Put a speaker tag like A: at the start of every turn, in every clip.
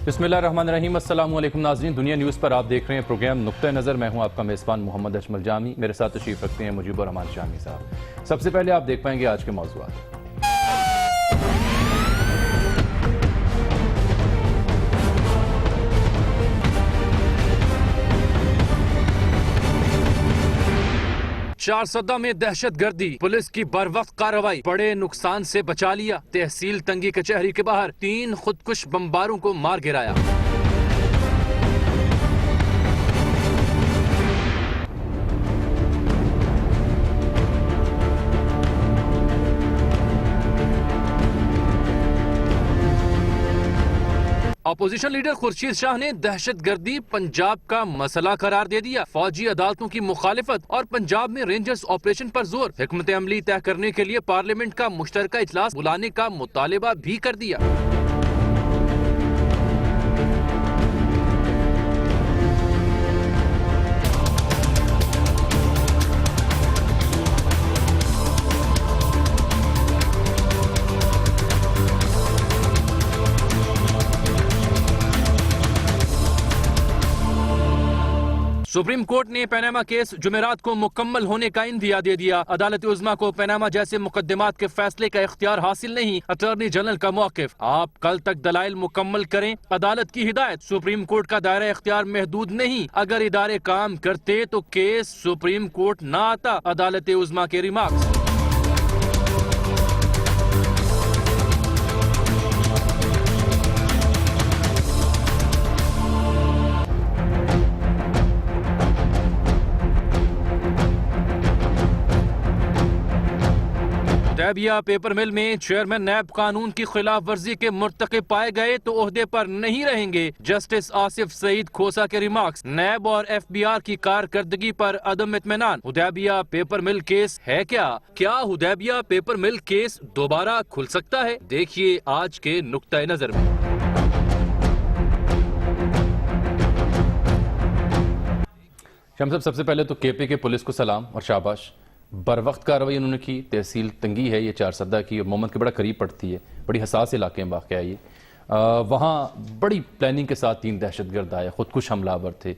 A: बिस्मिल्लाहिर्रहमानिर्रहीम। अस्सलाम वालेकुम नाज़रीन, दुनिया न्यूज़ पर आप देख रहे हैं प्रोग्राम नुक्ता नज़र। मैं हूं आपका मेज़बान मोहम्मद अजमल जामी। मेरे साथ तशरीफ़ रखते हैं मुजीबुर रहमान जामी साहब। सबसे पहले आप देख पाएंगे आज के मौज़ूआत। चारसदा में दहशत गर्दी, पुलिस की बरवक्त कार्रवाई, बड़े नुकसान से बचा लिया। तहसील तंगी कचहरी के बाहर 3 खुदकुश बमबारों को मार गिराया। अपोजिशन लीडर खुर्शीद शाह ने दहशत गर्दी पंजाब का मसला करार दे दिया। फौजी अदालतों की मुखालिफत और पंजाब में रेंजर्स ऑपरेशन पर जोर। हिकमत अमली तय करने के लिए पार्लियामेंट का मुश्तरका इजलास बुलाने का मुतालिबा भी कर दिया। सुप्रीम कोर्ट ने पनामा केस जुमेरात को मुकम्मल होने का इंदिया दे दिया। अदालत उज़्मा को पनामा जैसे मुकदमात के फैसले का इख्तियार हासिल नहीं। अटॉर्नी जनरल का मौक़िफ़, आप कल तक दलाइल मुकम्मल करें। अदालत की हिदायत, सुप्रीम कोर्ट का दायरा इख्तियार महदूद नहीं। अगर इदारे काम करते तो केस सुप्रीम कोर्ट ना आता। अदालत उज़्मा के रिमार्क्स। हुदैबिया पेपर मिल में चेयरमैन नैब कानून की खिलाफ वर्जी के मुर्तकिब पाए गए तो ओहदे पर नहीं रहेंगे। जस्टिस आसिफ सईद खोसा के रिमार्क्स। नैब और FBR की कारकर्दगी पर अदम इत्मीनान। हुदैबिया पेपर मिल केस है क्या हुदैबिया पेपर मिल केस दोबारा खुल सकता है? देखिए आज के नुक्ता नजर में। शम्स, सबसे पहले तो KP के पुलिस को सलाम और शाबाश। बर वक्त कार्रवाई उन्होंने की। तहसील तंगी है ये चारसदा की, और मोहम्मद के बड़ा करीब पड़ती है। बड़ी हसास इलाके में वाक़या ये। वहाँ बड़ी प्लानिंग के साथ 3 दहशतगर्द आए, खुदकुश हमलावर थे।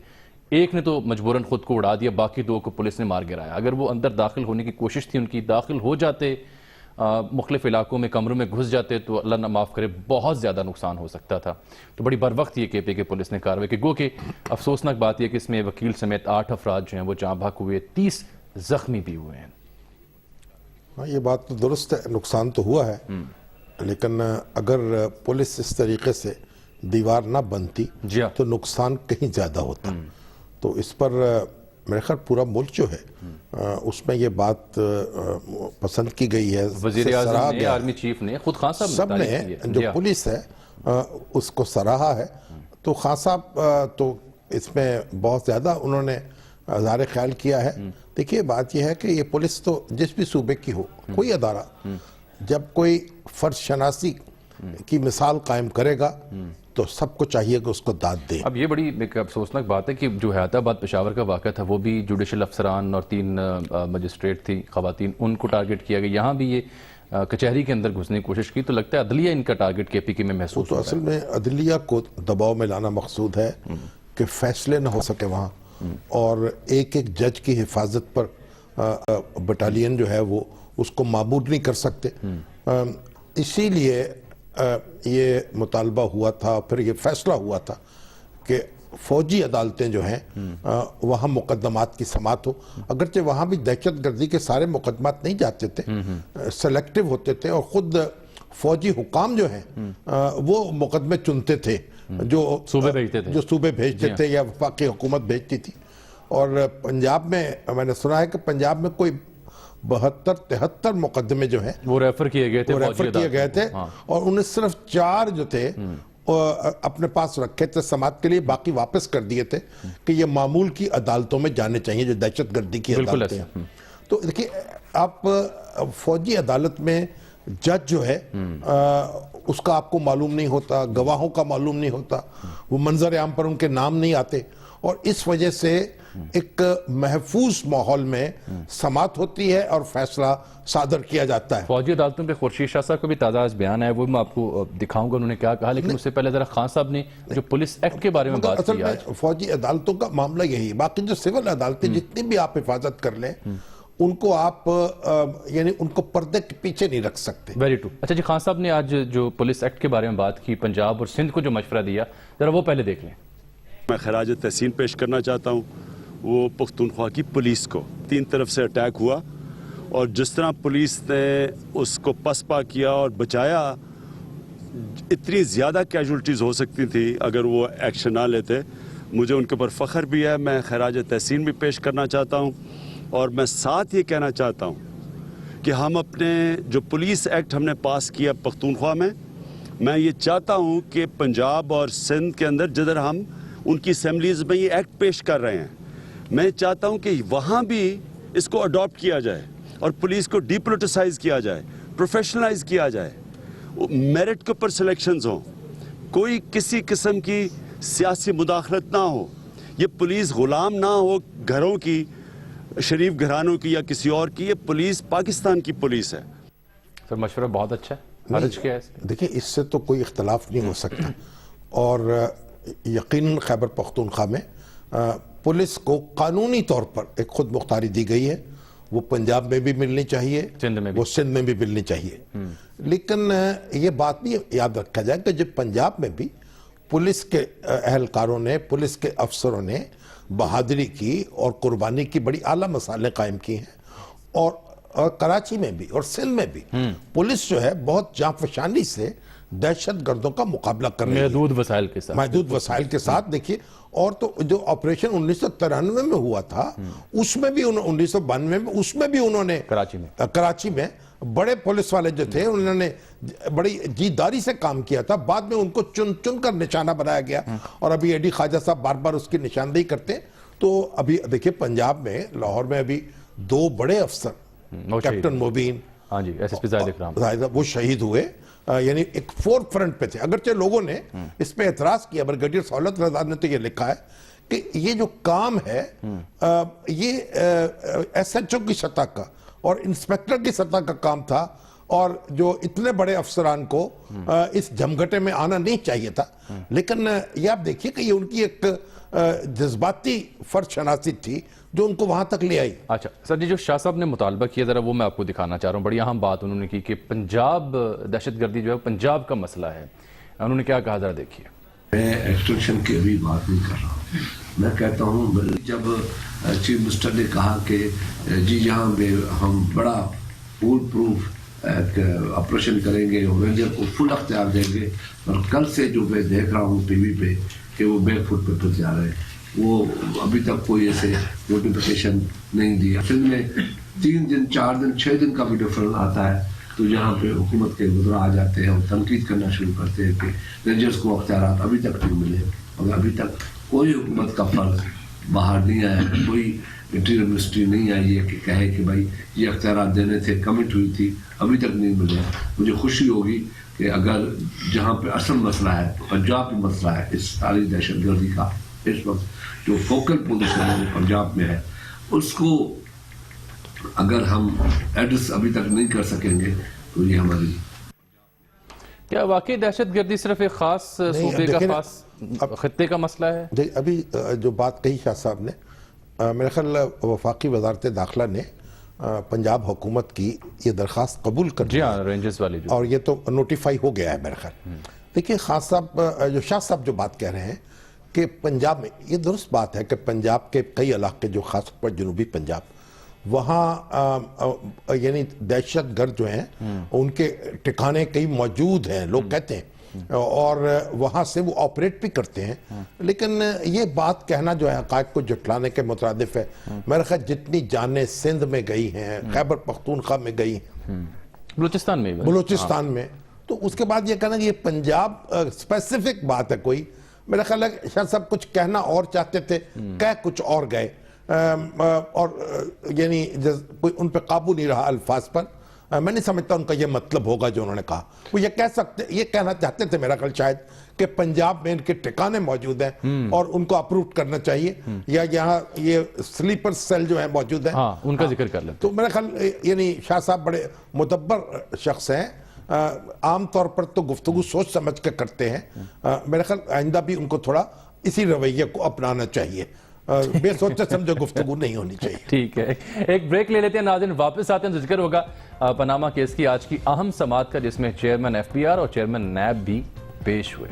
A: एक ने तो मजबूरन खुद को उड़ा दिया, बाकी 2 को पुलिस ने मार गिराया। अगर वो अंदर दाखिल होने की कोशिश थी उनकी, दाखिल हो जाते, मुख्तलिफ इलाकों में कमरों में घुस जाते, तो अल्लाह ना माफ़ करे बहुत ज़्यादा नुकसान हो सकता था। तो बड़ी बर वक्त ये KP के पुलिस ने कार्रवाई की। गो कि अफसोसनाक बात यह कि इसमें वकील समेत 8 अफराद जो हैं वो जाँ बहक हुए, 30 जख्मी भी हुए हैं।
B: हाँ, ये बात तो दुरुस्त है, नुकसान तो हुआ है, लेकिन अगर पुलिस इस तरीके से दीवार ना बनती तो नुकसान कहीं ज़्यादा होता। तो इस पर मेरे ख्याल पूरा मुल्क जो है उसमें ये बात पसंद की गई है।
A: वज़ीर आज़म ने, आर्मी चीफ ने, खुद खान साहब
B: सब ने, जो पुलिस है उसको सराहा है। तो खान साहब तो इसमें बहुत ज़्यादा उन्होंने ज़ाहिर ख्याल किया है। देखिए बात यह है कि ये पुलिस तो जिस भी सूबे की हो, कोई अदारा जब कोई फर्ज शनासी की मिसाल कायम करेगा तो सबको चाहिए कि उसको दाद दे।
A: अब ये बड़ी एक अफसोसनाक बात है कि जो हैदराबाद पेशावर का वाक़या था वो भी जुडिशल अफसरान और 3 मजिस्ट्रेट थी ख़वातीन, उनको टारगेट किया गया। यहाँ भी ये कचहरी के अंदर घुसने की कोशिश की। तो लगता है अदलिया इनका टारगेट KP में महसूस
B: तो असल में अदलिया को दबाव में लाना मकसूद है कि फैसले न हो सके वहाँ, और एक एक जज की हिफाजत पर बटालियन जो है वो उसको मामूर नहीं कर सकते। इसीलिए ये मुतालबा हुआ था, फिर ये फैसला हुआ था कि फौजी अदालतें जो हैं वहाँ मुकदमात की समात हो। अगरचे वहाँ भी दहशत गर्दी के सारे मुकदमात नहीं जाते थे, सेलेक्टिव होते थे, और ख़ुद फौजी हुकाम जो हैं वो मुकदमे चुनते थे जो सूबे भेजते थे या वफाकी हुकूमत भेजती थी। और पंजाब में मैंने सुना है कि पंजाब में कोई 72-73 मुकदमे जो हैं
A: वो रेफर किए गए थे।
B: और उन्हें सिर्फ 4 जो थे अपने पास रखे थे समात के लिए, बाकी वापस कर दिए थे कि ये मामूल की अदालतों में जाने चाहिए जो दहशत गर्दी की अदालतें हैं। तो देखिए आप फौजी अदालत में जज जो है उसका आपको मालूम नहीं होता, गवाहों का मालूम नहीं होता, वो मंजर आम पर उनके नाम नहीं आते, और इस वजह से एक महफूज माहौल में समाअत होती है और फैसला सादर किया जाता है।
A: फौजी अदालतों पे खुर्शीद शाह साहब का भी ताज़ा आज बयान है, वो मैं आपको दिखाऊंगा उन्होंने क्या कहा, लेकिन उससे पहले जरा खान साहब ने जो पुलिस एक्ट के बारे में बात
B: असल
A: की
B: में
A: आज।
B: फौजी अदालतों का मामला यही है। बाकी जो सिविल अदालतें जितनी भी आप हिफाजत कर लें उनको आप यानी उनको पर्दे के पीछे नहीं रख सकते।
A: Very true. अच्छा जी, खान साहब ने आज जो पुलिस एक्ट के बारे में बात की, पंजाब और सिंध को जो मशवरा दिया, जरा वो पहले देख लें।
C: मैं खराज तहसीन पेश करना चाहता हूँ वो पख्तूनख्वा की पुलिस को। 3 तरफ से अटैक हुआ और जिस तरह पुलिस ने उसको पसपा किया और बचाया, इतनी ज़्यादा कैजुअल्टीज़ हो सकती थी अगर वो एक्शन ना लेते। मुझे उनके ऊपर फ़ख्र भी है। मैं खराज तहसीन भी पेश करना चाहता हूँ और मैं साथ ये कहना चाहता हूँ कि हम अपने जो पुलिस एक्ट हमने पास किया पख्तूनख्वा में, मैं ये चाहता हूँ कि पंजाब और सिंध के अंदर जिधर हम उनकी असम्बलीज़ में ये एक्ट पेश कर रहे हैं, मैं चाहता हूँ कि वहाँ भी इसको अडॉप्ट किया जाए और पुलिस को डीपोलिटिसाइज किया जाए, प्रोफेशनलाइज किया जाए, मेरिट के ऊपर सिलेक्शंस हों, कोई किसी किस्म की सियासी मुदाखलत ना हो, ये पुलिस गुलाम ना हो घरों की, शरीफ घरानों की या किसी और की। ये पुलिस पाकिस्तान की पुलिस है।
A: सर मशवरा बहुत अच्छा है, हर्ज क्या है इसमें?
B: देखिए, इससे तो कोई इख्तलाफ नहीं हो सकता और यकीनन खैबर पख्तूनख्वा में पुलिस को कानूनी तौर पर एक खुद मुख्तारी दी गई है। वो पंजाब में भी मिलनी चाहिए,
A: सिंध में भी।
B: वो सिंध में भी मिलनी चाहिए। लेकिन ये बात भी याद रखा जाए कि जब पंजाब में भी पुलिस के अहलकारों ने, पुलिस के अफसरों ने बहादुरी की और कुर्बानी की बड़ी आला मिसालें कायम की हैं और कराची में भी और सिंध में भी पुलिस जो है बहुत जांफशानी से दहशत गर्दों का मुकाबला कर रही है
A: महदूद वसाइल के साथ।
B: महदूद वसाइल के साथ। देखिए, और तो जो ऑपरेशन 1993 में हुआ था उसमें भी 1992 में उसमें भी उन्होंने कराची में बड़े पुलिस वाले जो थे उन्होंने बड़ी जीदारी से काम किया था। बाद में उनको चुन चुन कर निशाना बनाया गया और अभी एडी ख्वाजा साहब बार बार उसकी निशानदेही करते हैं। तो अभी देखिए, पंजाब में लाहौर में अभी 2 बड़े अफसर, कैप्टन मुबीन,
A: हाँ जी, एसएसपी जाहिद इकराम,
B: वो शहीद हुए। यानी एक फोर्थ फ्रंट पे थे। अगरचे लोगों ने इस पे एतराज किया, ब्रिगेडियर सौलत रजा ने तो ये लिखा है कि ये जो काम है ये एसएचओ की सतह का और इंस्पेक्टर की सतह का काम था और जो इतने बड़े अफसरान को इस झमघटे में आना नहीं चाहिए था। लेकिन ये आप देखिए कि ये उनकी एक जज्बाती फर्ज शनासी थी जो उनको वहां तक ले आई।
A: अच्छा सर जी, जो शाह साहब ने मुतालबा किया जरा वो मैं आपको दिखाना चाह रहा हूँ। बड़ी अहम बात उन्होंने की कि पंजाब दहशतगर्दी जो है पंजाब का मसला है। उन्होंने क्या कहा, जरा देखिए।
D: मैं एक्सटेंशन की अभी बात नहीं कर रहा हूँ। मैं कहता हूँ जब चीफ मिनिस्टर ने कहा कि जी यहाँ पे हम बड़ा फुल प्रूफ ऑपरेशन करेंगे, रेंजर को फुल अख्तियार देंगे, और कल से जो मैं देख रहा हूँ टीवी पे कि वो बैकफुट पे फिर जा रहे हैं, वो अभी तक कोई ऐसे नोटिफिकेशन नहीं दिया। फिर में 3 दिन 4 दिन 6 दिन का भी डिफरेंस आता है तो यहाँ पे हुकूमत के वज़रा आ जाते हैं और तनकीद करना शुरू करते हैं कि रेंजर्स को अख्तियारात अभी तक नहीं मिले। और अभी तक कोई हुकूमत का फर्ज बाहर नहीं आया, कोई इंटीरियर मिनिस्ट्री नहीं आई है कि कहे कि भाई ये अख्तियारात देने थे, कमिट हुई थी, अभी तक नहीं मिले। मुझे खुशी होगी कि अगर जहाँ पे असल मसला है, पंजाब में मसला है इस सारी दहशतगर्दी का, इस वक्त जो फोकल पोजीशन है पंजाब में है, उसको अगर हम एड्रेस अभी तक नहीं कर सकेंगे तो ये हमारी
A: क्या वाकई दहशतगर्दी सिर्फ एक खास सूबे का, खास खत्ते का मसला है?
B: अभी जो बात कही शाह साहब ने, मेरे ख्याल वफाकी वजारत दाखिला ने पंजाब हुकूमत की ये दरख्वास्त कबूल कर दी,
A: रेंजर्स वाली जो,
B: और ये तो नोटिफाई हो गया है मेरे ख्याल। देखिए, खास साहब जो शाह साहब जो बात कह रहे हैं कि पंजाब में, ये दुरुस्त बात है कि पंजाब के कई इलाके जो खास पर जनूबी पंजाब, वहाँ यानी दहशत गर्द जो हैं उनके ठिकाने कई मौजूद हैं, लोग कहते हैं, और वहाँ से वो ऑपरेट भी करते हैं। लेकिन ये बात कहना जो है हक़ाइक़ को जुटलाने के मुतरादिफ है। मेरे ख्याल जितनी जानें सिंध में गई हैं, खैबर पख्तूनख्वा में गई हैं, बलूचिस्तान में, तो उसके बाद ये कहना कि ये पंजाब स्पेसिफिक बात है कोई, मेरा ख्याल है शायद सब कुछ कहना और चाहते थे, कह कुछ और गए, और यानी कोई उन पर काबू नहीं रहा अल्फाज पर। मैं नहीं समझता उनका ये मतलब होगा जो उन्होंने कहा। वो ये कहना चाहते थे मेरा ख्याल शायद कि पंजाब में इनके ठिकाने मौजूद हैं और उनको अप्रूव करना चाहिए, या यहाँ ये स्लीपर सेल जो है मौजूद है,
A: हाँ, उनका जिक्र कर लें।
B: तो मेरा ख्याल यानी शाह साहब बड़े मुदब्बर शख्स हैं, आमतौर पर तो गुफ्तगू सोच समझ के करते हैं। मेरा ख्याल आइंदा भी उनको थोड़ा इसी रवैये को अपनाना चाहिए, बेसोचे समझे गुफ्तगू नहीं होनी चाहिए।
A: ठीक है, एक ब्रेक ले लेते हैं नाज़रीन, वापस आते हैं तो जिक्र होगा पनामा केस की आज की अहम समाअत का, जिसमें चेयरमैन एफबीआर और चेयरमैन नैब भी पेश हुए।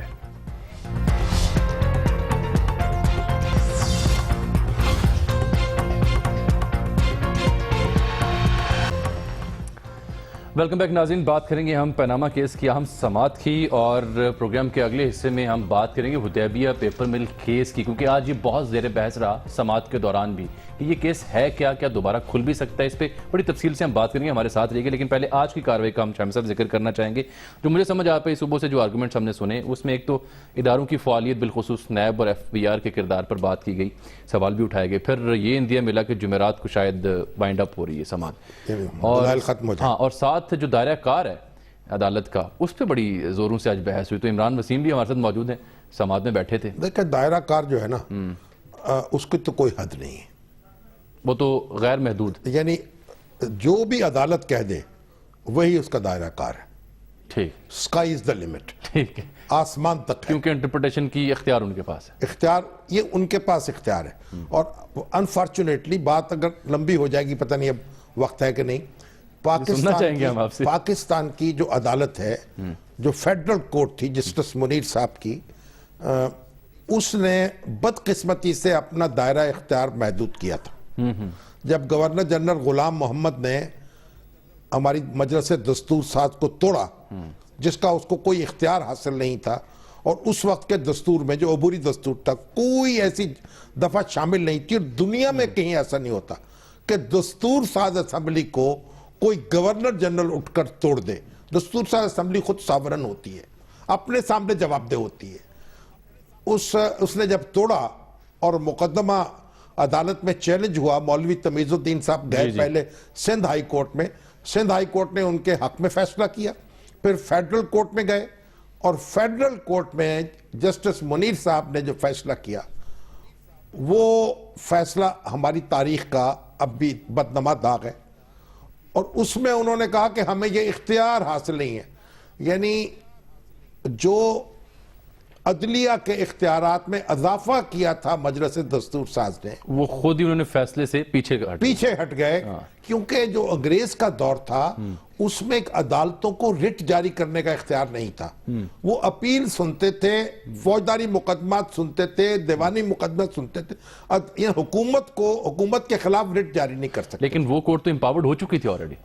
A: वेलकम बैक नाज़रीन, बात करेंगे हम पनामा केस की अहम समाअत की, और प्रोग्राम के अगले हिस्से में हम बात करेंगे हुदैबिया पेपर मिल केस की, क्योंकि आज ये बहुत ज़ेर बहस रहा समाअत के दौरान भी कि ये केस है क्या दोबारा खुल भी सकता है। इस पर बड़ी तफसील से हम बात करेंगे, हमारे साथ रहिएगा। लेकिन पहले आज की कार्रवाई का हम शाम साहब जिक्र करना चाहेंगे। जो मुझे समझ आ पाई सुबह से जो आर्गूमेंट्स हमने सुने, उसमें एक तो इदारों की फ़ालियत बिलखुसूस नैब और एफबीआर के किरदार पर बात की गई, सवाल भी उठाए गए। फिर ये इंदिया मिला कि जुमेरात को शायद वाइंड अप हो रही है समाअत, और हाँ, और साथ जो दायरा कार है अदालत का, उस पर बड़ी जोरों से आज बहस हुई। तो इमरान वसीम भी हमारे साथ मौजूद हैं, समाअत में बैठे थे।
B: देखिए, दायरा कार जो है ना, उसकी तो कोई हद नहीं है,
A: वो तो गैर महदूद,
B: यानी जो भी अदालत कह दे वही उसका दायरा कार है।
A: ठीक,
B: स्काई इज द लिमिट,
A: ठीक है,
B: आसमान तक है।
A: क्योंकि इंटरप्रिटेशन की इख्तियार उनके पास है,
B: इख्तियार ये उनके पास इख्तियार है। और अनफॉर्चुनेटली बात अगर लंबी हो जाएगी, पता नहीं अब वक्त है कि नहीं, पाकिस्तान की जो अदालत है, जो फेडरल कोर्ट थी जस्टिस मुनीर साहब की, उसने बदकिस्मती से अपना दायरा इख्तियार महदूद किया था। जब गवर्नर जनरल गुलाम मोहम्मद ने हमारी मजलिस दस्तूर साज को तोड़ा, जिसका उसको कोई इख्तियार हासिल नहीं था, और उस वक्त के दस्तूर में जो अबूरी दस्तूर था, कोई ऐसी दफा शामिल नहीं थी, और दुनिया में कहीं ऐसा नहीं होता कि दस्तूर साज असेंबली को कोई गवर्नर जनरल उठकर तोड़ दे। दस्तूर साज असेंबली खुद सावरन होती है, अपने सामने जवाबदेह होती है। उसने जब तोड़ा और मुकदमा अदालत में चैलेंज हुआ, मौलवी तमीजुद्दीन साहब गए पहले सिंध हाई कोर्ट में, सिंध हाई कोर्ट ने उनके हक में फैसला किया, फिर फेडरल कोर्ट में गए, और फेडरल कोर्ट में जस्टिस मुनीर साहब ने जो फैसला किया, वो फैसला हमारी तारीख का अब भी बदनमा दाग है। और उसमें उन्होंने कहा कि हमें ये इख्तियार हासिल नहीं है, यानी जो अदलिया के इख्तियारात में इजाफा किया था मजलिस दस्तूर साज ने, वो
A: खुद ही उन्होंने फैसले से पीछे हट गए। क्योंकि जो अंग्रेज का दौर था, उसमें एक अदालतों को रिट जारी करने का इख्तियार नहीं था। वो अपील सुनते थे, फौजदारी मुकदमात सुनते थे, दीवानी मुकदमे सुनते थे, ये हुकूमत के खिलाफ रिट जारी नहीं कर सकते। लेकिन वो कोर्ट तो एम्पावर्ड हो चुकी थी ऑलरेडी,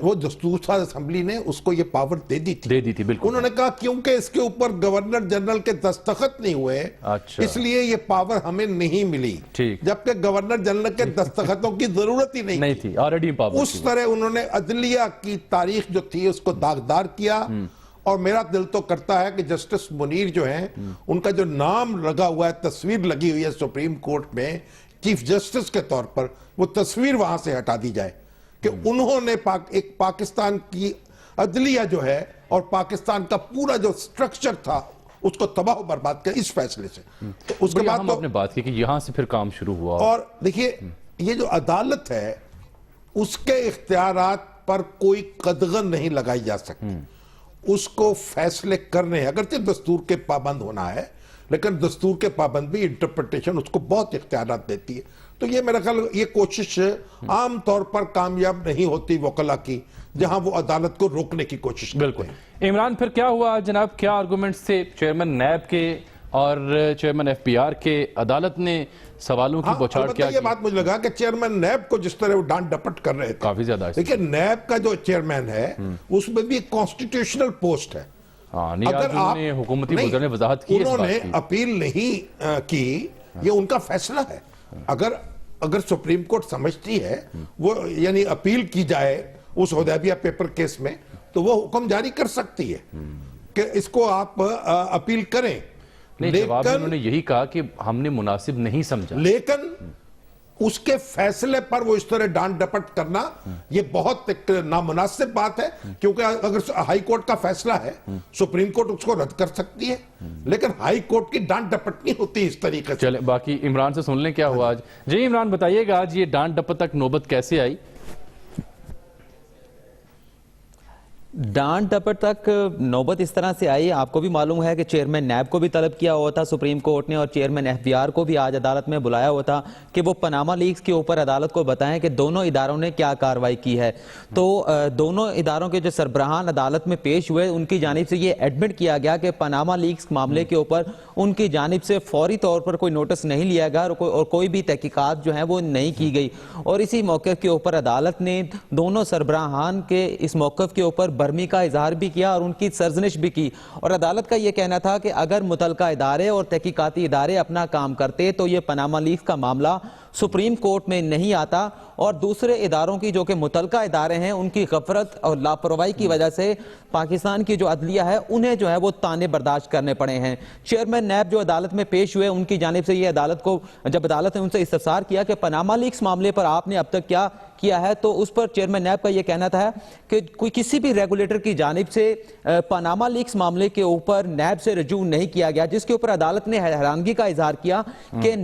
B: वो दस्तूर साज असेंबली ने उसको ये पावर दे दी थी
A: बिल्कुल।
B: उन्होंने कहा क्योंकि इसके ऊपर गवर्नर जनरल के दस्तखत नहीं हुए,
A: अच्छा,
B: इसलिए ये पावर हमें नहीं मिली, जबकि गवर्नर जनरल के दस्तखतों की जरूरत ही नहीं थी,
A: ऑलरेडी पावर।
B: उस तरह उन्होंने अदलिया की तारीख जो थी उसको दागदार किया। और मेरा दिल तो करता है कि जस्टिस मुनीर जो हैं, उनका जो नाम लगा हुआ है, तस्वीर लगी हुई है सुप्रीम कोर्ट में चीफ जस्टिस के तौर पर, वो तस्वीर वहां से हटा दी जाए कि उन्होंने एक पाकिस्तान की अदलिया जो है और पाकिस्तान का पूरा जो स्ट्रक्चर था उसको तबाह बर्बाद किया इस फैसले से। तो उसके बाद
A: हम आपने बात की कि यहां से फिर काम शुरू हुआ।
B: और देखिए, ये जो अदालत है उसके इख्तियारात पर कोई कदगन नहीं लगाई जा सकती, उसको फैसले करने हैं। अगरचे दस्तूर के पाबंद होना है, लेकिन दस्तूर के पाबंद भी इंटरप्रिटेशन उसको बहुत इख्तियारात देती है। तो ये मेरा ख्याल ये कोशिश आम तौर पर कामयाब नहीं होती वकला की, जहां वो अदालत को रोकने की कोशिश करते हैं।
A: बिल्कुल। इमरान, फिर क्या हुआ जनाब, क्या आर्गूमेंट्स थे चेयरमैन नैब के और चेयरमैन एफबीआर के? अदालत ने सवालों की बौछार क्या?
B: ये बात मुझे लगा कि चेयरमैन नैब को जिस तरह वो डांट डपट कर रहे थे
A: काफी ज्यादा।
B: देखिए, नैब का जो चेयरमैन है उसमें भी कॉन्स्टिट्यूशनल पोस्ट है।
A: अगर आपने हुकूमती वज़ीर ने वजाहत की,
B: उन्होंने अपील नहीं की, ये उनका फैसला है। अगर सुप्रीम कोर्ट समझती है वो यानी अपील की जाए उस हुदैबिया पेपर केस में, तो वो हुक्म जारी कर सकती है कि इसको आप अपील करें।
A: लेकिन उन्होंने यही कहा कि हमने मुनासिब नहीं समझा।
B: उसके फैसले पर वो इस तरह डांट डपट करना ये बहुत एक नामुनासिब बात है, क्योंकि अगर हाई कोर्ट का फैसला है सुप्रीम कोर्ट उसको रद्द कर सकती है, लेकिन हाई कोर्ट की डांट डपट नहीं होती इस तरीके से।
A: चले बाकी इमरान से सुन लें क्या हुआ आज। जी इमरान बताइएगा, आज ये डांट डपट तक नौबत कैसे आई?
E: डांट डपट तक नौबत इस तरह से आई, आपको भी मालूम है कि चेयरमैन नैब को भी तलब किया हुआ था सुप्रीम कोर्ट ने, और चेयरमैन एफबीआर को भी आज अदालत में बुलाया हुआ था कि वो पनामा लीक्स के ऊपर अदालत को बताएं कि दोनों इदारों ने क्या कार्रवाई की है। तो दोनों इदारों के जो सरबराहान अदालत में पेश हुए, उनकी जानिब से ये एडमिट किया गया कि पनामा लीक्स मामले के ऊपर उनकी जानिब से फौरी तौर पर कोई नोटिस नहीं लिया गया और कोई भी तहकीकात जो है वो नहीं की गई। और इसी मौके के ऊपर अदालत ने दोनों सरबराहान के इस मौक़िफ़ के ऊपर बर्मी का इजहार भी किया और उनकी सरजनिश भी की। और अदालत का यह कहना था कि अगर मुतलका इदारे और तहकीकाती इदारे अपना काम करते तो ये पनामा लीक्स का मामला सुप्रीम कोर्ट में नहीं आता, और दूसरे इदारों की जो कि मुतलका इदारे हैं उनकी गफलत और लापरवाही की वजह से पाकिस्तान की जो अदलिया है उन्हें जो है वो ताने बर्दाश्त करने पड़े हैं। चेयरमैन नैब जो अदालत में पेश हुए, उनकी जानिब से ये अदालत को, जब अदालत ने उनसे इस्तफसार किया कि पनामा लीक्स मामले पर आपने अब तक क्या किया है, तो उस पर चेयरमैन नैब का यह कहना था कि कोई किसी भी रेगुलेटर की जानिब से पनामा लीक्स मामले के ऊपर नैब से रजू नहीं किया गया, जिसके ऊपर अदालत ने हैरानगी का इजहार किया कि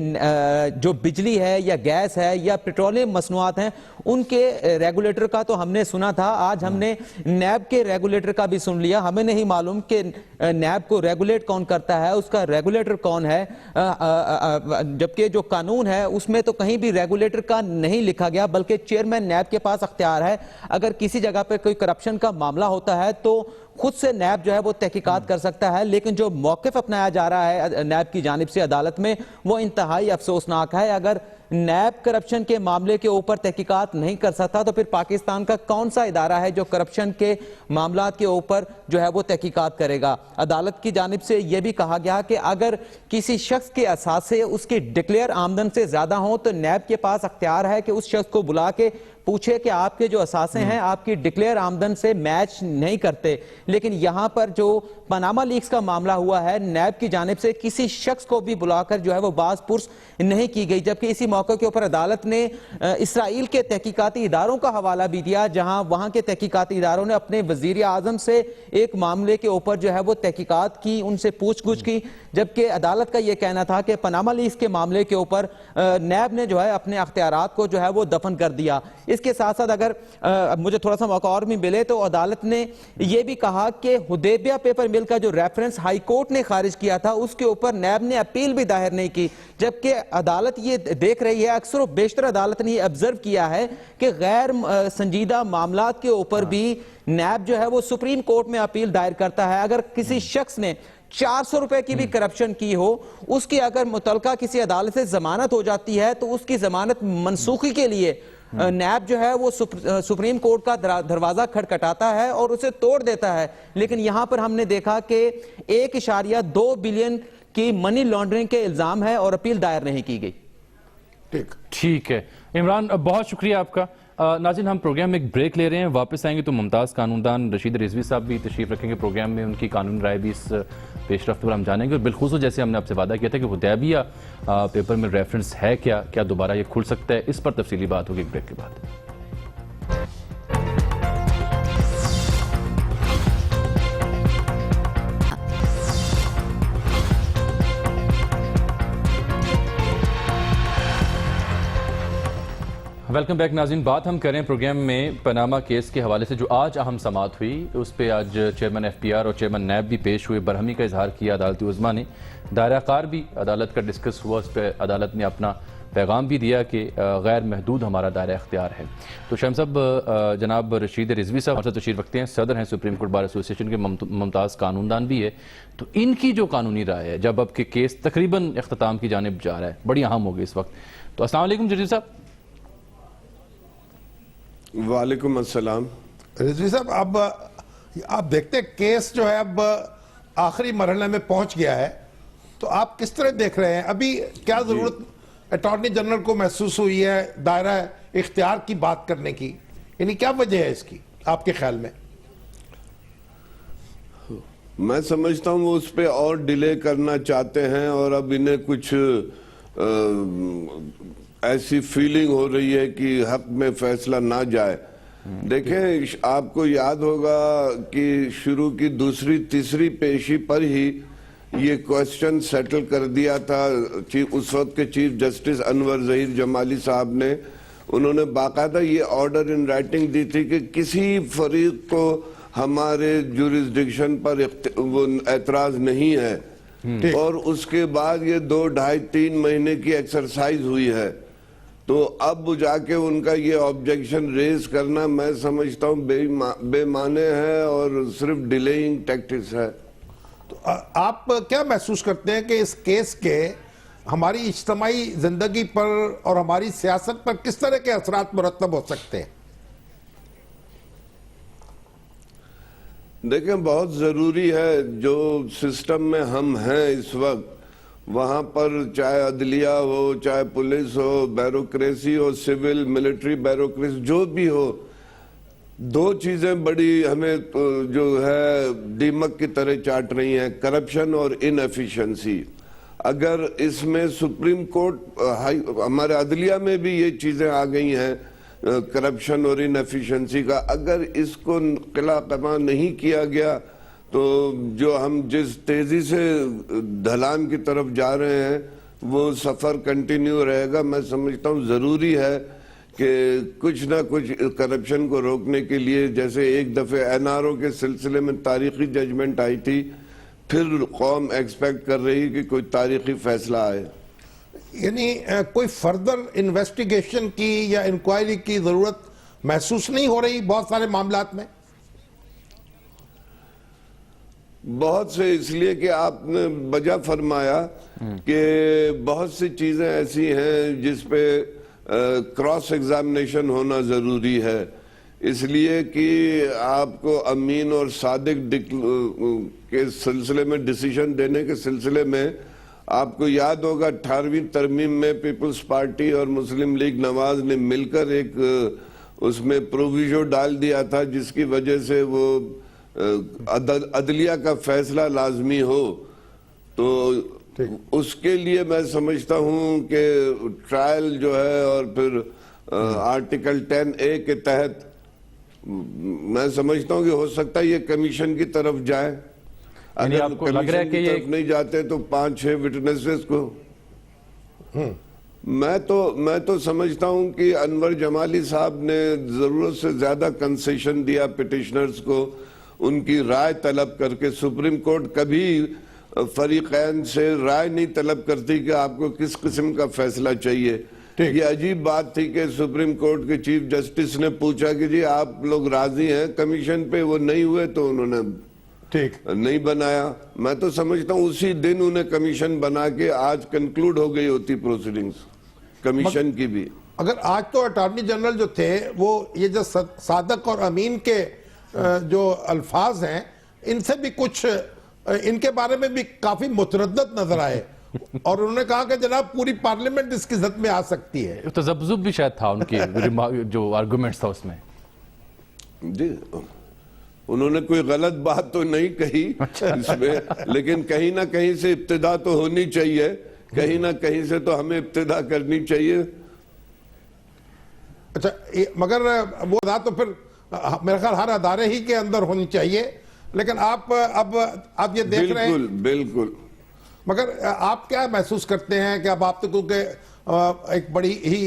E: जो बिजली है या गैस है या पेट्रोलियम मसनूआत हैं उनके रेगुलेटर का तो हमने सुना था, आज हमने नैब के रेगुलेटर का भी सुन लिया। हमें नहीं मालूम कि नैब को रेगुलेट कौन करता है, उसका रेगुलेटर कौन है, जबकि जो कानून है उसमें तो कहीं भी रेगुलेटर का नहीं लिखा गया, बल्कि चेयरमैन नैब के पास अख्तियार है, अगर किसी जगह पर कोई करप्शन का मामला होता है तो खुद से नैब जो है वो तहकीकात कर सकता है। लेकिन जो मौक़िफ़ अपनाया जा रहा है नैब की जानिब से अदालत में, वो इंतहाई अफसोसनाक है। अगर नैब करप्शन के मामले के ऊपर तहकीकात नहीं कर सकता तो फिर पाकिस्तान का कौन सा इदारा है जो करप्शन के मामला के ऊपर जो है वो तहकीकात करेगा। अदालत की जानिब से यह भी कहा गया कि अगर किसी शख्स के असासे उसकी डिक्लेयर आमदन से ज्यादा हो तो नैब के पास अख्तियार है कि उस शख्स को बुला के पूछे कि आपके जो असासे हैं आपकी डिक्लेयर आमदन से मैच नहीं करते। लेकिन यहां पर जो पनामा लीक्स का मामला हुआ है, नैब की जानिब से किसी शख्स को भी बुलाकर जो है वो बाज़पुर्स नहीं की गई, जबकि इसी मौके के ऊपर अदालत ने इसराइल के तहकीकाती इदारों का हवाला भी दिया, जहां वहां के तहकीकाती इदारों ने अपने वजीर आजम से एक मामले के ऊपर जो है वो तहकीकात की, उनसे पूछ-गुछ की, जबकि अदालत का यह कहना था कि पनामा लीक्स के मामले के ऊपर नैब ने जो है अपने अख्तियारात को जो है वो दफन कर दिया। इसके साथ साथ अगर मुझे थोड़ा सा मौका और भी मिले तो अदालत ने यह भी कहा कि हुदैबिया पेपर मिल का जो रेफरेंस हाई कोर्ट ने खारिज किया था उसके ऊपर नैब ने अपील भी दायर नहीं की, जबकि अदालत ये देख रही है, अक्सर और बेशतर अदालत ने यह ऑब्जर्व किया है कि गैर संजीदा मामलात के ऊपर भी नैब जो है वो सुप्रीम कोर्ट में अपील दायर करता है। अगर किसी शख्स ने 400 रुपए की भी करप्शन की हो, उसकी अगर मुतलका किसी अदालत से जमानत हो जाती है तो उसकी जमानत मनसूखी के लिए नैब जो है वो सुप्रीम कोर्ट का दरवाजा खटखटाता है और उसे तोड़ देता है। लेकिन यहां पर हमने देखा कि 1.2 बिलियन की मनी लॉन्ड्रिंग के इल्जाम है और अपील दायर नहीं की गई।
A: ठीक है इमरान, बहुत शुक्रिया आपका। नाज़रीन, हम प्रोग्राम में एक ब्रेक ले रहे हैं, वापस आएंगे तो मुमताज़ कानूनदान रशीद रिजवी साहब भी तशरीफ रखेंगे प्रोग्राम में, उनकी कानूनी राय भी इस पेशरफ्त पर हम जानेंगे। और बिलखुसूस जैसे हमने आपसे वादा किया था कि हुदैबिया पेपर में रेफरेंस है क्या दोबारा ये खुल सकता है, इस पर तफसीली बात होगी ब्रेक के बाद। वेलकम बैक नाज़रीन, बात हम करें प्रोग्राम में पनामा केस के हवाले से जो आज अहम समाअत हुई, उस पर आज चेयरमैन एफबीआर और चेयरमैन नैब भी पेश हुए। बरहमी का इजहार किया अदालती उज़्मा ने, दायरा कार भी अदालत का डिस्कस हुआ, उस पर अदालत ने अपना पैगाम भी दिया कि गैर महदूद हमारा दायरा इख्तियार है। तो शाम साहब, जनाब रशीद रिजवी साहब हमारे साथ तशरीफ रखते हैं, सदर हैं सुप्रीम कोर्ट बार एसोसिएशन के, मुमताज़ कानूनदान भी है। तो इनकी जो कानूनी राय है जब अब के केस तकरीबन इख्तिताम की जानिब जा रहा है, बड़ी अहम होगी इस वक्त। तो अस्सलाम वालेकुम रिजवी साहब।
F: वालेकुम अस्सलाम।
B: रिजवी साहब, अब आप देखते हैं केस जो है अब आखिरी मरहले में पहुंच गया है, तो आप किस तरह देख रहे हैं? अभी क्या जरूरत अटॉर्नी जनरल को महसूस हुई है दायरा इख्तियार की बात करने की, यानी क्या वजह है इसकी आपके ख्याल में?
F: मैं समझता हूं वो उस पर और डिले करना चाहते हैं और अब इन्हें कुछ ऐसी फीलिंग हो रही है कि हक में फैसला ना जाए। देखें, आपको याद होगा कि शुरू की दूसरी तीसरी पेशी पर ही ये क्वेश्चन सेटल कर दिया था उस वक्त के चीफ जस्टिस अनवर ज़हीर जमाली साहब ने। उन्होंने बाकायदा ये ऑर्डर इन राइटिंग दी थी कि किसी फरीक को हमारे जुरिस्डिक्शन पर वो एतराज नहीं है। और उसके बाद ये 2, 2.5, 3 महीने की एक्सरसाइज हुई है। तो अब जाके उनका ये ऑब्जेक्शन रेज करना मैं समझता हूँ बेमाने है और सिर्फ डिलेइंग टैक्टिक्स है।
B: तो आप क्या महसूस करते हैं कि इस केस के हमारी इज्तिमाई जिंदगी पर और हमारी सियासत पर किस तरह के असरात मुरत्तब हो सकते हैं?
F: देखें, बहुत ज़रूरी है जो सिस्टम में हम हैं इस वक्त, वहाँ पर चाहे अदलिया हो, चाहे पुलिस हो, ब्यूरोक्रेसी हो, सिविल मिलिट्री ब्यूरोक्रेसी जो भी हो, 2 चीज़ें बड़ी हमें जो है दीमक की तरह चाट रही हैं, करप्शन और इनएफिशिएंसी। अगर इसमें सुप्रीम कोर्ट हमारे अदलिया में भी ये चीज़ें आ गई हैं, करप्शन और इनएफिशिएंसी का, अगर इसको किला कमा नहीं किया गया तो जो हम जिस तेजी से ढलान की तरफ जा रहे हैं वो सफर कंटिन्यू रहेगा। मैं समझता हूँ जरूरी है कि कुछ ना कुछ करप्शन को रोकने के लिए, जैसे एक दफे एनआरओ के सिलसिले में तारीखी जजमेंट आई थी, फिर कौम एक्सपेक्ट कर रही कि कोई तारीखी फैसला आए।
B: यानी कोई फर्दर इन्वेस्टिगेशन की या इंक्वायरी की जरूरत महसूस नहीं हो रही बहुत सारे मामलात में?
F: बहुत से, इसलिए कि आपने वजह फरमाया कि बहुत सी चीजें ऐसी हैं जिसपे क्रॉस एग्जामिनेशन होना जरूरी है, इसलिए कि आपको अमीन और सादिक के सिलसिले में डिसीजन देने के सिलसिले में आपको याद होगा 18वीं तरमीम में पीपल्स पार्टी और मुस्लिम लीग नवाज ने मिलकर एक उसमें प्रोविजो डाल दिया था जिसकी वजह से वो अदलिया का फैसला लाजमी हो। तो उसके लिए मैं समझता हूं कि ट्रायल जो है और फिर आर्टिकल 10A के तहत मैं समझता हूं कि हो सकता है ये कमीशन की तरफ जाए। अगर
A: आपको लग रहा है कि ये
F: नहीं जाते तो 5-6 विटनेसेस को मैं तो समझता हूं कि अनवर जमाली साहब ने जरूरत से ज्यादा कंसेशन दिया पिटिशनर्स को, उनकी राय तलब करके। सुप्रीम कोर्ट कभी फरीकैन से राय नहीं तलब करती कि आपको किस किस्म का फैसला चाहिए। ये अजीब बात थी कि सुप्रीम कोर्ट के चीफ जस्टिस ने पूछा कि जी आप लोग राजी हैं कमीशन पे, वो नहीं हुए तो उन्होंने नहीं बनाया। मैं तो समझता हूं उसी दिन उन्हें कमीशन बना के आज कंक्लूड हो गई होती प्रोसीडिंग्स कमीशन की भी।
B: अगर आज तो अटॉर्नी जनरल जो थे वो ये जो सादक और अमीन के जो अल्फाज हैं इनसे भी कुछ, इनके बारे में भी काफी मुतरद्दद नजर आए और उन्होंने कहा कि जनाब पूरी पार्लियामेंट इसकी जद में आ सकती है।
A: तो तजब्जुब भी शायद था उनके जो आर्गुमेंट्स था उसमें।
F: जी, उन्होंने कोई गलत बात तो नहीं कही इसमें, लेकिन कहीं ना कहीं से इब्तिदा तो होनी चाहिए, कहीं ना कहीं से तो हमें इब्तिदा करनी चाहिए।
B: अच्छा, मगर वो ना तो फिर मेरे ख्याल हर अदारे ही के अंदर होनी चाहिए, लेकिन आप ये देख रहे हैं।
F: बिल्कुल।
B: मगर आप क्या महसूस करते हैं कि अब आप तो क्योंकि एक बड़ी ही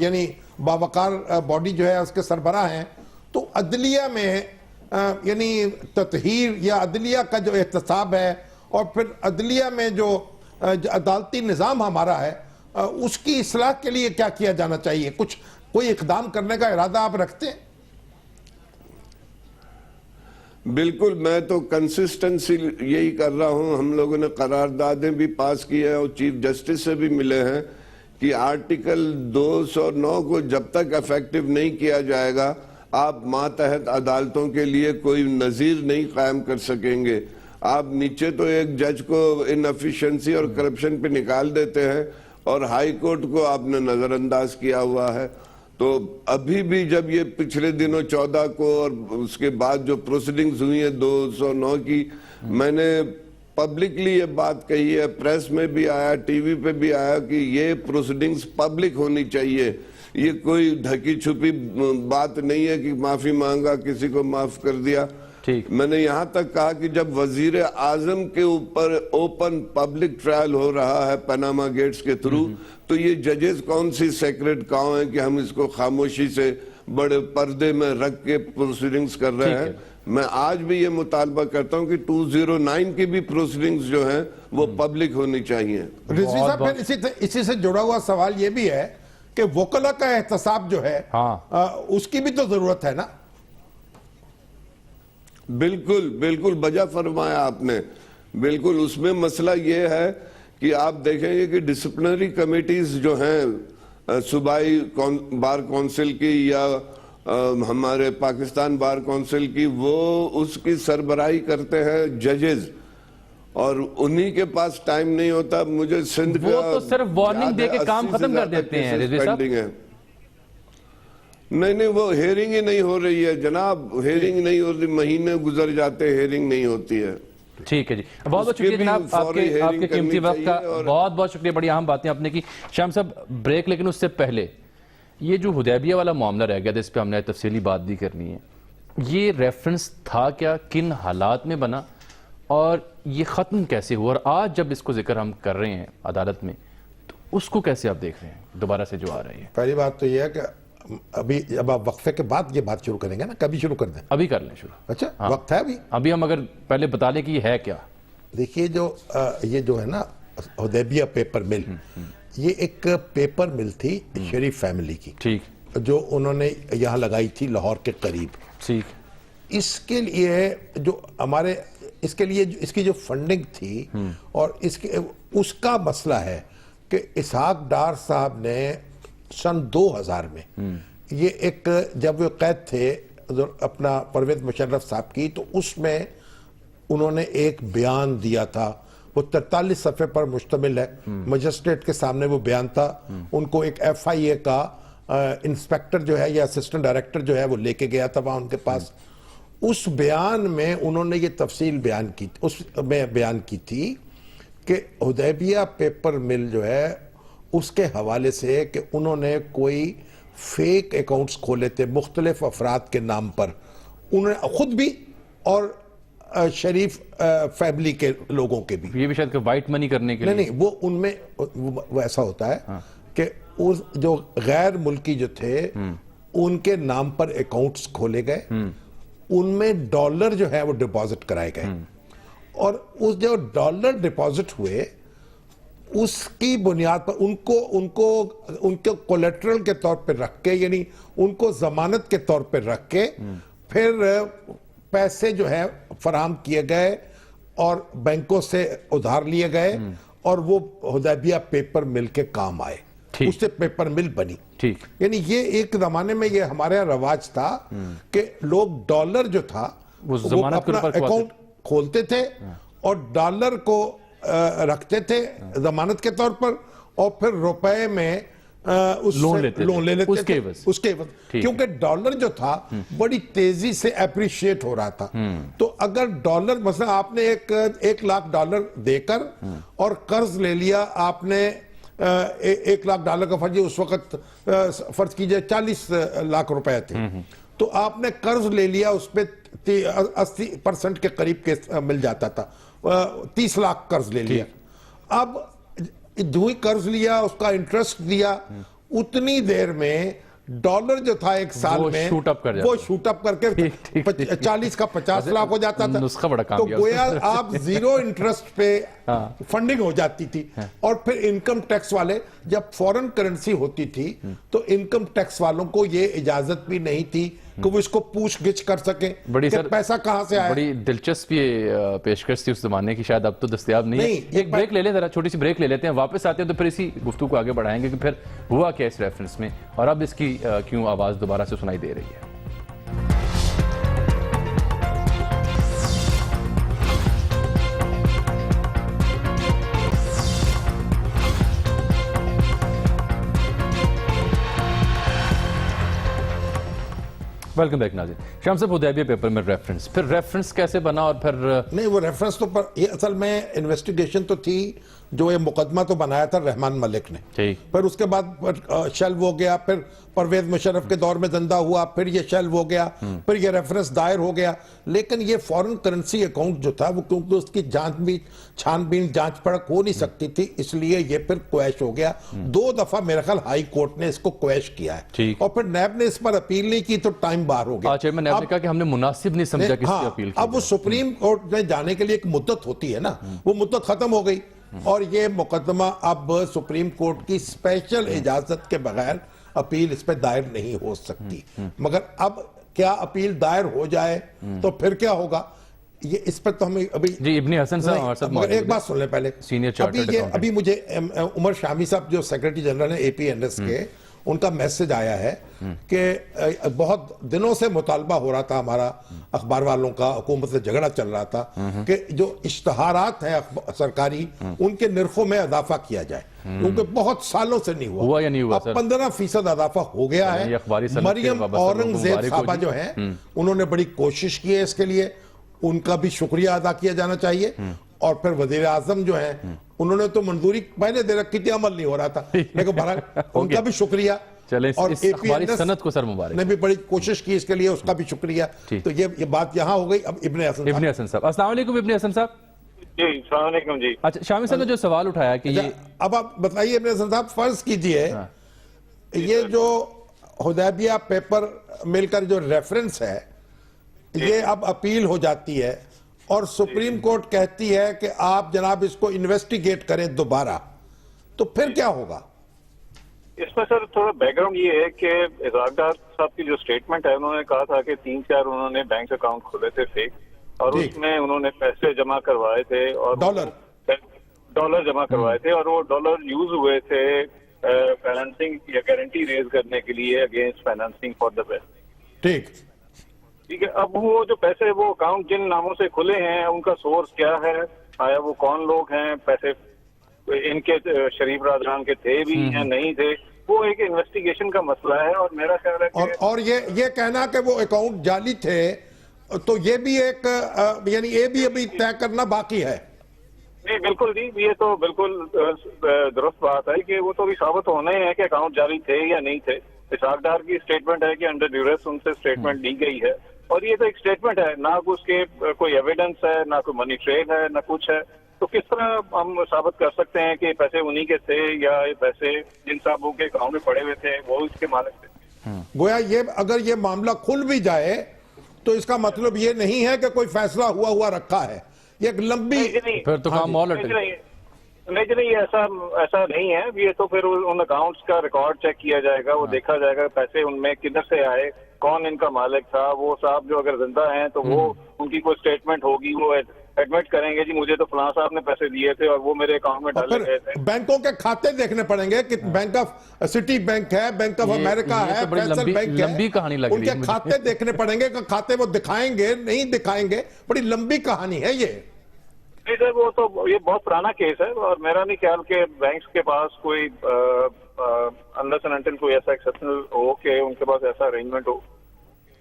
B: यानी बावकार बॉडी जो है उसके सरबराह हैं, तो अदलिया में यानी ततहीर या अदलिया का जो एहतसाब है और फिर अदलिया में जो अदालती निज़ाम हमारा है उसकी इस्लाह के लिए क्या किया जाना चाहिए? कोई इक़दाम करने का इरादा आप रखते हैं?
F: बिल्कुल, मैं तो कंसिस्टेंसी यही कर रहा हूं। हम लोगों ने करारदादें भी पास की है और चीफ जस्टिस से भी मिले हैं कि आर्टिकल 209 को जब तक इफेक्टिव नहीं किया जाएगा आप मातहत अदालतों के लिए कोई नज़ीर नहीं कायम कर सकेंगे। आप नीचे तो एक जज को इनएफिशिएंसी और करप्शन पे निकाल देते हैं और हाई कोर्ट को आपने नज़रअंदाज किया हुआ है। तो अभी भी जब ये पिछले दिनों 14 को और उसके बाद जो प्रोसीडिंग्स हुई है 209 की, मैंने पब्लिकली ये बात कही है, प्रेस में भी आया, टीवी पे भी आया कि ये प्रोसीडिंग्स पब्लिक होनी चाहिए। ये कोई ढकी छुपी बात नहीं है कि माफी मांगा, किसी को माफ कर दिया।
A: ठीक।
F: मैंने यहां तक कहा कि जब वजीर आजम के ऊपर ओपन पब्लिक ट्रायल हो रहा है पनामा गेट्स के थ्रू, तो ये जजेस कौन सी सेक्रेट काउ है कि हम इसको खामोशी से बड़े पर्दे में रख के प्रोसीडिंग्स कर रहे हैं। मैं आज भी ये मुतालबा करता हूं कि 209 की भी प्रोसीडिंग्स जो हैं वो पब्लिक होनी चाहिए।
B: रिजवी साहब, फिर इसी से जुड़ा हुआ सवाल ये भी है कि वकला का एहतसाब जो है, उसकी भी तो जरूरत है ना।
F: बिल्कुल बिल्कुल बजा फरमाया आपने। बिल्कुल, उसमें मसला ये है कि आप देखेंगे कि डिसिप्लिनरी कमेटीज जो हैं सूबाई बार काउंसिल की या हमारे पाकिस्तान बार काउंसिल की, वो उसकी सरबराही करते हैं जजेस, और उन्हीं के पास टाइम नहीं होता। मुझे सिंध
A: वो तो सिर्फ वार्निंग दे के काम खत्म कर देते हैं रिजवी साहब।
F: नहीं, वो हेयरिंग ही नहीं हो रही है जनाब, हेयरिंग नहीं हो रही, महीने गुजर जाते, हेयरिंग नहीं होती है।
A: ठीक है जी, बहुत बहुत शुक्रिया जनाब, आपके कीमती वक्त का बहुत बहुत शुक्रिया। बड़ी अहम बातें आपने की शाम साहब। ब्रेक, लेकिन उससे पहले ये जो हुदैबिया वाला मामला रह गया था, इस पर हमने तफसीली बात भी करनी है। ये रेफरेंस था क्या, किन हालात में बना और ये ख़त्म कैसे हुआ, और आज जब इसको जिक्र हम कर रहे हैं अदालत में, तो उसको कैसे आप देख रहे हैं दोबारा से जो आ रही है?
B: पहली बात तो यह है कि अभी जब आप वक्फे के बाद ये बात शुरू करेंगे ना, कभी शुरू कर दें?
A: अभी कर लें शुरू।
B: अच्छा,
A: हाँ।
B: वक्त है अभी
A: हम अगर पहले बता लें कि ये है क्या।
B: देखिए, ये जो है ना हुदैबिया पेपर मिल, ये एक पेपर मिल थी शरीफ फैमिली की,
A: ठीक,
B: जो उन्होंने यहाँ लगाई थी लाहौर के करीब।
A: ठीक।
B: इसके लिए जो हमारे इसके लिए इसकी जो फंडिंग थी और इसके उसका मसला है कि इसहाक डार साहब ने सन 2000 में ये एक, जब वो कैद थे अपना परवेज मुशर्रफ साहब की, तो उसमें उन्होंने एक बयान दिया था, वो 43 सफ़े पर मुश्तमिल है। मजिस्ट्रेट के सामने वो बयान था। उनको एक FIA का इंस्पेक्टर जो है या असिस्टेंट डायरेक्टर जो है वो लेके गया था वहां उनके पास। उस बयान में उन्होंने ये तफसील बयान की, उसमें बयान की थी कि हुदैबिया पेपर मिल जो है उसके हवाले से कि उन्होंने कोई फेक अकाउंट्स खोले थे मुख्तलिफ अफराद के नाम पर, उन्होंने खुद भी और शरीफ फैमिली के लोगों के भी।
A: ये भी शायद वाइट मनी करने के लिए
B: नहीं, वो उनमें वो ऐसा होता है कि उस जो गैर मुल्की जो थे उनके नाम पर अकाउंट्स खोले गए, उनमें डॉलर जो है वो डिपॉजिट कराए गए, और उस जो डॉलर डिपॉजिट हुए उसकी बुनियाद पर उनके कोलेटरल के तौर पर रख के, यानी उनको जमानत के तौर पर रख के फिर पैसे जो है फराहम किए गए और बैंकों से उधार लिए गए और वो हुदैबिया पेपर मिल के काम आए, उससे पेपर मिल बनी।
A: ठीक,
B: यानी ये एक जमाने में ये हमारे यहाँ रवाज था कि लोग डॉलर जो था वो अपना अकाउंट खोलते थे और डॉलर को रखते थे जमानत के तौर पर, और फिर रुपए में
A: लोन ले लेते
B: उसके एवज, क्योंकि डॉलर जो था बड़ी तेजी से एप्रिशिएट हो रहा था। तो अगर डॉलर, मतलब आपने एक लाख डॉलर देकर और कर्ज ले लिया आपने, 1 लाख डॉलर का फर्ज, उस वक्त फर्ज कीजिए 40 लाख रुपए थे, तो आपने कर्ज ले लिया, उस पर 80% के करीब के मिल जाता था, 30 लाख कर्ज ले लिया। अब जो ही कर्ज लिया उसका इंटरेस्ट दिया, उतनी देर में डॉलर जो था एक साल में
A: शूट अप
B: करके 40 का 50 लाख हो जाता था।
A: नुस्खा बड़ा काम
B: तो गोया आप जीरो इंटरेस्ट पे फंडिंग हो जाती थी। और फिर इनकम टैक्स वाले, जब फॉरेन करेंसी होती थी तो इनकम टैक्स वालों को ये इजाजत भी नहीं थी कि वो इसको पूछगिछ कर सके कि पैसा कहां से आया।
A: बड़ी दिलचस्प ये पेशकश थी उस जमाने की, शायद अब तो दस्तयाब नहीं है। एक ब्रेक ले लें, जरा छोटी सी ब्रेक ले लेते हैं, वापस आते हैं तो फिर इसी गुफ्तगू को आगे बढ़ाएंगे कि फिर हुआ क्या इस रेफरेंस में और अब इसकी क्यों आवाज दोबारा से सुनाई दे रही है। वेलकम बैक नाज़रीन। शाम साहब, हुदैबिया पेपर में रेफरेंस, फिर रेफरेंस कैसे बना और फिर
B: नहीं, वो रेफरेंस तो पर ये असल में इन्वेस्टिगेशन तो थी, जो ये मुकदमा तो बनाया था रहमान मलिक ने,
A: ठीक।
B: फिर उसके बाद शेल्व हो गया, फिर परवेज मुशर्रफ के दौर में धंधा हुआ, फिर ये शेल्व हो गया, फिर ये रेफरेंस दायर हो गया। लेकिन ये फॉरेन करेंसी अकाउंट जो था वो क्योंकि उसकी छानबीन जांच पड़क हो नहीं सकती थी, इसलिए ये फिर क्वैश हो गया। 2 दफा मेरे ख्याल हाई कोर्ट ने इसको क्वैश किया है,
A: ठीक।
B: और फिर नैब ने इस पर अपील नहीं की तो टाइम बाहर हो गया।
A: चेयरमैन नैब ने कहा कि हमने मुनासिब नहीं समझा कि इसकी अपील की
B: अब वो सुप्रीम कोर्ट में जाने के लिए एक मुद्दत होती है ना, वो मुद्दत खत्म हो गई और ये मुकदमा अब सुप्रीम कोर्ट की स्पेशल इजाजत के बगैर अपील इस पे दायर नहीं हो सकती। मगर अब क्या अपील दायर हो जाए तो फिर क्या होगा, ये इस पर तो हमें अभी
A: जी इब्ने हसन साहब हमारे साथ
B: मगर एक बात सुन ले पहले।
A: Senior chartered accountant.
B: अभी मुझे उमर शामी साहब जो सेक्रेटरी जनरल है APNS के, उनका मैसेज आया है कि बहुत दिनों से मुतालबा हो रहा था हमारा अखबार वालों का, हुकूमत से झगड़ा चल रहा था कि जो इश्तहारात हैं सरकारी उनके निर्खों में इजाफा किया जाए, क्योंकि बहुत सालों से नहीं हुआ
A: या नहीं हुआ
B: अब 15% इजाफा हो गया है। मरियम औरंगजेब साहबा जो है उन्होंने बड़ी कोशिश की है इसके लिए, उनका भी शुक्रिया अदा किया जाना चाहिए। और फिर वजीर आजम जो है उन्होंने तो मंजूरी पहले दे रखी थी, अमल नहीं हो रहा था, लेकिन बहरहाल उनका भी शुक्रिया।
A: चले
B: और
A: इस अखबारी सनद को सर मुबारक
B: ने भी बड़ी कोशिश की इसके लिए, उसका भी शुक्रिया। तो ये बात यहाँ हो गई। अब इब्ने हसन
A: साहब, अस्सलाम वालेकुम इब्ने हसन साहब।
G: जी अस्सलाम वालेकुम जी।
A: अच्छा, शामी साहब ने जो सवाल उठाया कि ये
B: अब आप बताइए इब्ने हसन साहब, फर्ज कीजिए ये जो हुदैबिया पेपर मिलकर जो रेफरेंस है ये अब अपील हो जाती है और सुप्रीम कोर्ट कहती है कि आप जनाब इसको इन्वेस्टिगेट करें दोबारा, तो फिर क्या होगा?
G: इसमें सर थोड़ा बैकग्राउंड ये है कि इज़हाक डार साहब की जो स्टेटमेंट है, उन्होंने कहा था कि 3-4 उन्होंने बैंक अकाउंट खोले थे फेक, और उसमें उन्होंने पैसे जमा करवाए थे और डॉलर जमा करवाए थे, और वो डॉलर यूज हुए थे फाइनेंसिंग या गारंटी रेज करने के लिए against financing for the west. ठीक है। अब वो जो पैसे, वो अकाउंट जिन नामों से खुले हैं उनका सोर्स क्या है, आया वो कौन लोग हैं, पैसे इनके शरीफ राजरान के थे भी या नहीं थे, वो एक इन्वेस्टिगेशन का मसला है। और मेरा ख्याल है कि
B: और ये कहना कि वो अकाउंट जाली थे, तो ये भी एक यानी ये भी अभी तय करना बाकी है।
G: नहीं बिल्कुल जी, ये तो बिल्कुल दुरुस्त बात है कि वो तो अभी साबित होने हैं कि अकाउंट जारी थे या नहीं थे। इज़हाक डार की स्टेटमेंट है कि अंडर ड्यूरेस उनसे स्टेटमेंट ली गई है, और ये तो एक स्टेटमेंट है, ना उसके कोई एविडेंस है, ना कोई मनी ट्रेल है, ना कुछ है। तो किस तरह हम साबित कर सकते हैं कि पैसे उन्हीं के थे या ये पैसे जिन साहबों के अकाउंट में पड़े हुए थे वो इसके मालिक थे?
B: गोया ये अगर ये मामला खुल भी जाए तो इसका मतलब ये नहीं है कि कोई फैसला हुआ रखा है, ये एक लंबी
A: फिर तो काम और लटक
G: नहीं, ऐसा नहीं है। ये तो फिर उन अकाउंट्स का रिकॉर्ड चेक किया जाएगा, वो देखा जाएगा पैसे उनमें किधर से आए, कौन इनका मालिक था। वो साहब जो अगर जिंदा हैं तो वो उनकी कोई स्टेटमेंट होगी, वो एडमिट करेंगे जी मुझे तो फलां साहब ने पैसे दिए थे और वो मेरे अकाउंट में डाले गए थे।
B: बैंकों के खाते देखने पड़ेंगे कि बैंक ऑफ सिटी बैंक है, बैंक ऑफ अमेरिका है, फैसल बैंक है,
A: लंबी कहानी लग रही है
B: उनके खाते देखने पड़ेंगे कि खाते वो दिखाएंगे नहीं दिखाएंगे, बड़ी लंबी कहानी है ये।
G: नहीं सर, वो तो ये बहुत पुराना केस है और मेरा नहीं ख्याल कि बैंक्स के पास कोई अनलेस एंड अनटिल कोई ऐसा एक्सेप्शनल हो कि उनके पास ऐसा अरेंजमेंट हो।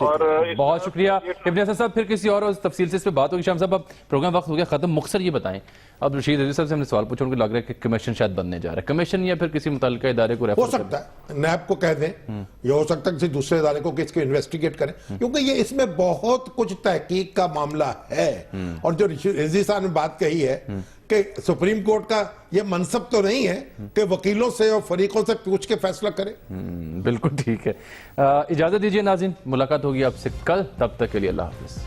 G: और
A: बहुत शुक्रिया इब्ने हसन साहब, फिर किसी और तफसील से इस पे बात होगी। शाम साहब अब प्रोग्राम वक्त हो गया खत्म, मुख्तसर ये बताएं, अब रशीद अजीज साहब से हमने सवाल पूछा, उनको लग रहा है कि कमीशन शायद बनने जा रहा है, कमीशन या फिर किसी मुतल्लिका इदारे को
B: हो सकता है नैब को कह दें, ये हो सकता है किसी दूसरे इदारे को कि इसको इन्वेस्टिगेट करें, क्योंकि ये इसमें बहुत कुछ तहकीक का मामला है। और जो रशीद साहब ने बात कही है कि सुप्रीम कोर्ट का ये मनसब तो नहीं है कि वकीलों से और फरीकों से पूछ के फैसला करे।
A: बिल्कुल ठीक है। इजाजत दीजिए नाज़रीन, मुलाकात होगी आपसे कल, तब तक के लिए अल्लाह हाफिज़।